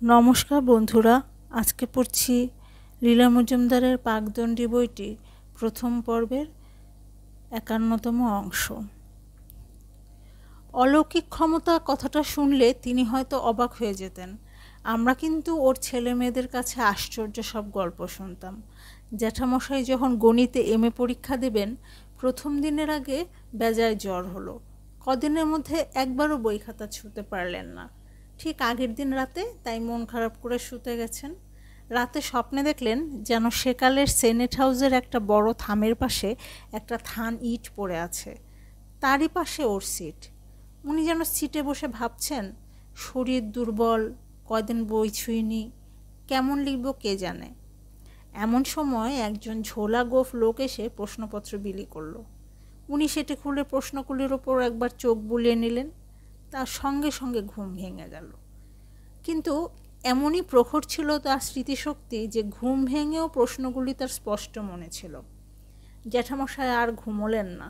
নমস্কার বন্ধুরা, আজকে পড়ছি লীলা মজুমদারের পাকদণ্ডী বইটি প্রথম পর্বের ৫১তম অংশ। অলৌকিক ক্ষমতা কথাটা শুনলে তিনি হয়তো অবাক হয়ে যেতেন। আমরা কিন্তু ওর ছেলে মেয়েদের কাছে আশ্চর্য সব গল্প শুনতাম। জ্যাঠামশাই যখন গণিতে MA পরীক্ষা দেবেন, প্রথম দিনের আগে বেজায় জ্বর হলো। কদিনের মধ্যে একবারও বই খাতা ছুঁতে পারলেন না। ঠিক আগের দিন রাতে তাই মন খারাপ করে শুতে গেছেন। রাতে স্বপ্নে দেখলেন যেন সেকালের সেনেট হাউসের একটা বড় থামের পাশে একটা থান ইট পড়ে আছে, তারই পাশে ওর সিট। উনি যেন সিটে বসে ভাবছেন, শরীর দুর্বল, কয়দিন বই ছুঁইনি, কেমন লিখব কে জানে। এমন সময় একজন ঝোলা গোফ লোক এসে প্রশ্নপত্র বিলি করল। উনি সেটি খুলে প্রশ্নগুলির ওপর একবার চোখ বুলিয়ে নিলেন, তার সঙ্গে সঙ্গে ঘুম ভেঙে গেল। কিন্তু এমনই প্রখর ছিল তার স্মৃতিশক্তি যে ঘুম ভেঙেও প্রশ্নগুলি তার স্পষ্ট মনে ছিল। জ্যাঠামশাই আর ঘুমোলেন না,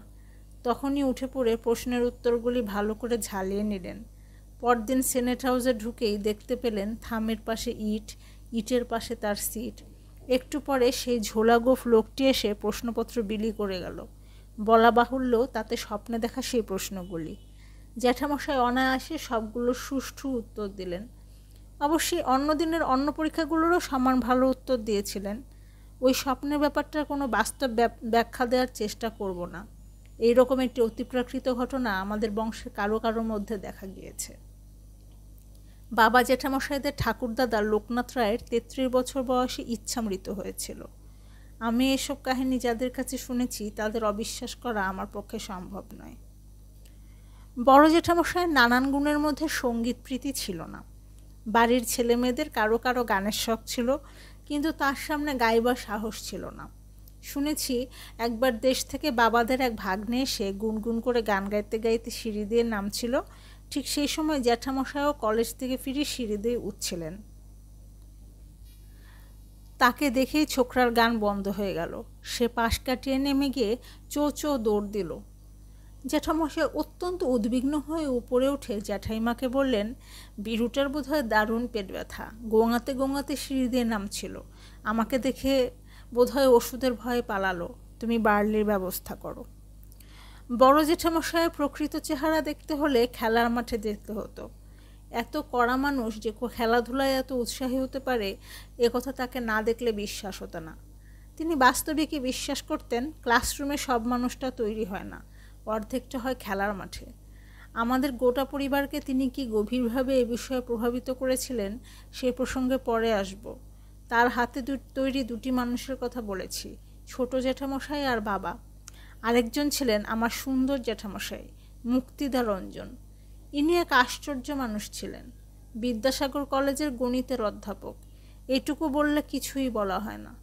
তখনই উঠে পড়ে প্রশ্নের উত্তরগুলি ভালো করে ঝালিয়ে নিলেন। পরদিন সেনেট হাউসে ঢুকেই দেখতে পেলেন থামের পাশে ইট, ইটের পাশে তার সিট। একটু পরে সেই ঝোলাগোফ লোকটি এসে প্রশ্নপত্র বিলি করে গেল। বলা বাহুল্য তাতে স্বপ্নে দেখা সেই প্রশ্নগুলি। জ্যাঠামশাই অনায়াসে সবগুলোর সুষ্ঠু উত্তর দিলেন। অবশ্যই অন্য দিনের অন্য পরীক্ষাগুলোরও সমান ভালো উত্তর দিয়েছিলেন। ওই স্বপ্নের ব্যাপারটার কোনো বাস্তব ব্যাখ্যা দেওয়ার চেষ্টা করব না। এইরকম একটি অতিপ্রাকৃত ঘটনা আমাদের বংশের কারো কারোর মধ্যে দেখা গিয়েছে। বাবা জ্যাঠামশাইদের ঠাকুরদাদা লোকনাথ রায়ের ৩৩ বছর বয়সে ইচ্ছামৃত হয়েছিল। আমি এসব কাহিনী যাদের কাছে শুনেছি তাদের অবিশ্বাস করা আমার পক্ষে সম্ভব নয়। বড় জ্যাঠামশাইয়ের নানান গুণের মধ্যে সঙ্গীত প্রীতি ছিল না। বাড়ির ছেলে মেয়েদের কারো কারো গানের শখ ছিল, কিন্তু তার সামনে গাইবার সাহস ছিল না। শুনেছি একবার দেশ থেকে বাবাদের এক ভাগ্নে এসে গুনগুন করে গান গাইতে গাইতে সিঁড়ি দিয়ে নামছিল। ঠিক সেই সময় জ্যাঠামশাইও কলেজ থেকে ফিরে সিঁড়ি দিয়ে উঠছিলেন। তাকে দেখেই ছোকরার গান বন্ধ হয়ে গেল। সে পাশ কাটিয়ে নেমে গিয়ে চো চো দৌড় দিল। জ্যাঠামশাই অত্যন্ত উদ্বিগ্ন হয়ে উপরে উঠে জ্যাঠাইমাকে বললেন, বিরুটার বোধহয় দারুণ পেট ব্যথা, গোঙাতে গোঙাতে সিঁড়ি দিয়ে নামছিল। আমাকে দেখে বোধহয় ওষুধের ভয়ে পালালো, তুমি বার্লির ব্যবস্থা করো। বড় জ্যাঠামশাইয়ের প্রকৃত চেহারা দেখতে হলে খেলার মাঠে দেখতে হতো। এত কড়া মানুষ যে খেলাধুলায় এত উৎসাহী হতে পারে, একথা তাকে না দেখলে বিশ্বাস হতো না। তিনি বাস্তবিকই বিশ্বাস করতেন ক্লাসরুমে সব মানুষটা তৈরি হয় না, অর্ধেকটা হয় খেলার মাঠে। আমাদের গোটা পরিবারকে তিনি কি গভীরভাবে এ বিষয়ে প্রভাবিত করেছিলেন সে প্রসঙ্গে পরে আসব। তার হাতে তৈরি দুটি মানুষের কথা বলেছি, ছোট জ্যাঠামশাই আর বাবা। আরেকজন ছিলেন আমার সুন্দর জ্যাঠামশাই, মুক্তিদা রঞ্জন। ইনি এক আশ্চর্য মানুষ ছিলেন, বিদ্যাসাগর কলেজের গণিতের অধ্যাপক। এটুকু বললে কিছুই বলা হয় না।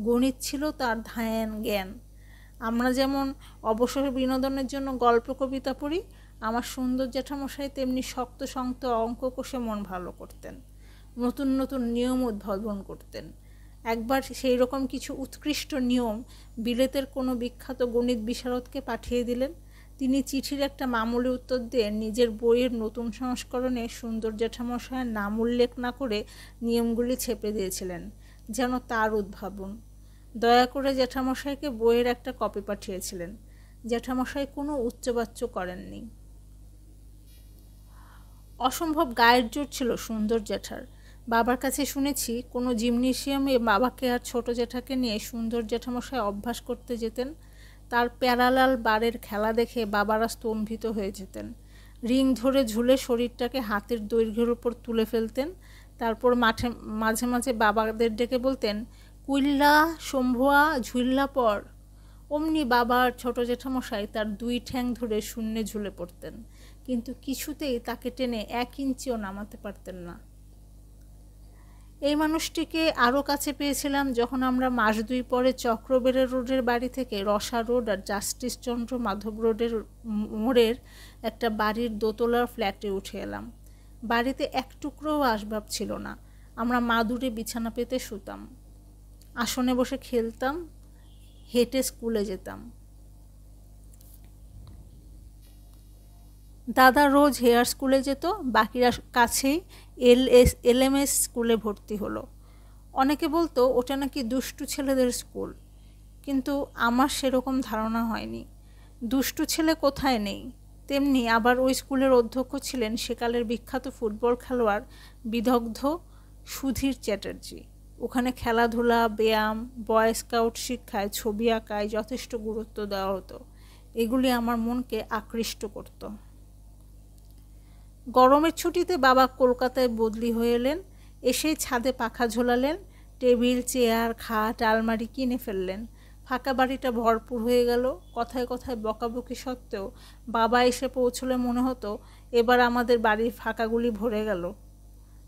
গণিত ছিল তার ধ্যান জ্ঞান। আমরা যেমন অবসর বিনোদনের জন্য গল্প কবিতা পড়ি, আমার সুন্দর জ্যাঠামশাই তেমনি শক্ত শক্ত অঙ্ক কষে মন ভালো করতেন, নতুন নতুন নিয়ম উদ্ভাবন করতেন। একবার সেই রকম কিছু উৎকৃষ্ট নিয়ম বিলেতের কোনো বিখ্যাত গণিত বিশারদকে পাঠিয়ে দিলেন। তিনি চিঠির একটা মামুলি উত্তর দিয়ে নিজের বইয়ের নতুন সংস্করণে সুন্দর জ্যাঠামশাইয়ের নাম উল্লেখ না করে নিয়মগুলি ছেপে দিয়েছিলেন, যেন তার উদ্ভাবন। দয়া করে জ্যাঠামশাইকে বইয়ের একটা কপি পাঠিয়েছিলেন। জ্যাঠামশাই কোনো উচ্চবাচ্য করেননি। অসম্ভব গায়ের জোর ছিল সুন্দর জ্যাঠার। বাবার কাছে শুনেছি কোনো জিমনেশিয়ামে বাবাকে আর ছোট জ্যাঠাকে নিয়ে সুন্দর জ্যাঠামশাই অভ্যাস করতে যেতেন। তার প্যারালাল বারের খেলা দেখে বাবারা স্তম্ভিত হয়ে যেতেন। রিং ধরে ঝুলে শরীরটাকে হাতের দৈর্ঘ্যের উপর তুলে ফেলতেন। তারপর মাঝে মাঝে বাবাদের ডেকে বলতেন, কুইল্লা শম্ভুয়া ঝুল্লা পর। অমনি বাবা আর ছোট জ্যাঠামশাই তার দুই ঠ্যাং ধরে শূন্যে ঝুলে পড়তেন, কিন্তু কিছুতেই তাকে টেনে 1 ইঞ্চিও নামাতে পারতেন না। এই মানুষটিকে আরও কাছে পেয়েছিলাম যখন আমরা মাস 2 পরে চক্রবেড়া রোডের বাড়ি থেকে রসা রোড আর জাস্টিস চন্দ্র মাধব রোডের মোড়ের একটা বাড়ির দোতলার ফ্ল্যাটে উঠে এলাম। বাড়িতে এক টুকরোও আসবাব ছিল না। আমরা মাদুরে বিছানা পেতে শুতাম, আসনে বসে খেলতাম, হেঁটে স্কুলে যেতাম। দাদা রোজ হেয়ার স্কুলে যেত, বাকিরা কাছেই LMS স্কুলে ভর্তি হলো। অনেকে বলতো ওটা নাকি দুষ্টু ছেলেদের স্কুল, কিন্তু আমার সেরকম ধারণা হয়নি। দুষ্টু ছেলে কোথায় নেই। তেমনি আবার ওই স্কুলের অধ্যক্ষ ছিলেন সেকালের বিখ্যাত ফুটবল খেলোয়াড় বিদগ্ধ সুধীর চ্যাটার্জি। ওখানে খেলাধুলা, ব্যায়াম, বয় স্কাউট শিক্ষায়, ছবি আঁকায় যথেষ্ট গুরুত্ব দেওয়া হতো। এগুলি আমার মনকে আকৃষ্ট করত। গরমের ছুটিতে বাবা কলকাতায় বদলি হয়ে এলেন। এসেই ছাদে পাখা ঝোলালেন, টেবিল, চেয়ার, খাট, আলমারি কিনে ফেললেন। ফাঁকা বাড়িটা ভরপুর হয়ে গেল। কথায় কথায় বকাবকি সত্ত্বেও বাবা এসে পৌঁছলে মনে হতো এবার আমাদের বাড়ির ফাঁকাগুলি ভরে গেল।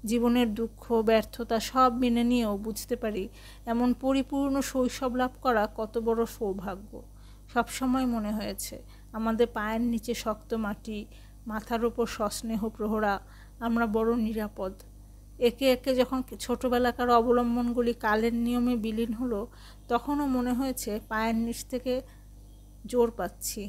জীবনের দুঃখ, ব্যর্থতা সব মেনে নিয়েও বুঝতে পারি এমন পরিপূর্ণ শৈশব লাভ করা কত বড় সৌভাগ্য। সবসময় মনে হয়েছে আমাদের পায়ের নিচে শক্ত মাটি, মাথার ওপর সস্নেহ প্রহরা, আমরা বড় নিরাপদ। একে একে যখন ছোটোবেলাকার অবলম্বনগুলি কালের নিয়মে বিলীন হলো, তখনও মনে হয়েছে পায়ের নিচ থেকে জোর পাচ্ছি।